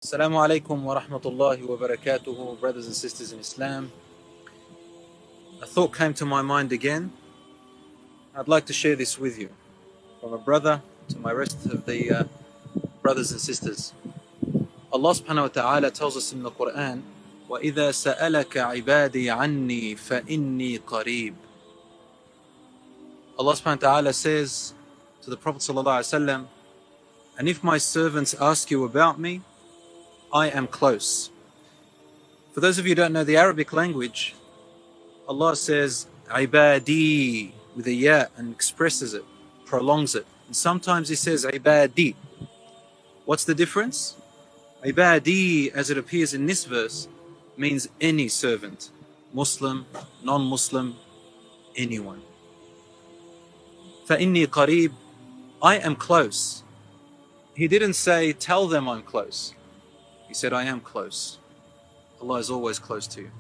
Assalamu alaikum wa rahmatullahi wa barakatuhu, brothers and sisters in Islam. A thought came to my mind again. I'd like to share this with you, from a brother to my rest of the brothers and sisters. Allah subhanahu wa ta'ala tells us in the Quran, وَإِذَا سَأَلَكَ عِبَادِي عَنِّي فَإِنِّي قَرِيبٌ. Allah subhanahu wa ta'ala says to the Prophet sallallahu alaihi wasallam, and if my servants ask you about me, I am close. For those of you who don't know the Arabic language, Allah says ibadi with a ya and expresses it, prolongs it. And sometimes He says ibadi. What's the difference? Ibadi, as it appears in this verse, means any servant, Muslim, non-Muslim, anyone. فَإِنِّي قَرِيبٌ, I am close. He didn't say tell them I'm close. He said, I am close. Allah is always close to you.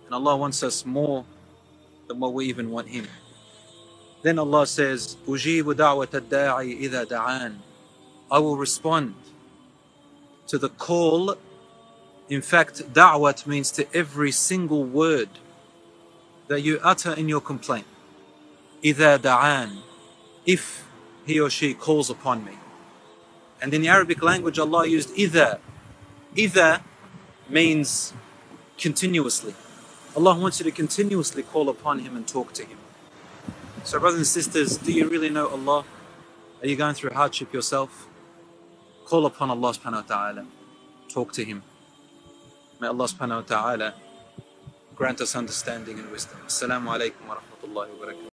And Allah wants us more than what we even want Him. Then Allah says, أُجِيبُ دَعْوَةَ الدَّاعِ إِذَا دَعَانِ, I will respond to the call. In fact, da'wat means to every single word that you utter in your complaint. إِذَا دَعَانِ, if he or she calls upon me. And in the Arabic language, Allah used إِذَا. إِذَا means continuously. Allah wants you to continuously call upon Him and talk to Him. So brothers and sisters, do you really know Allah? Are you going through hardship yourself? Call upon Allah subhanahu wa ta'ala. Talk to Him. May Allah subhanahu wa ta'ala grant us understanding and wisdom. Assalamu alaikum wa rahmatullahi wa barakatuh.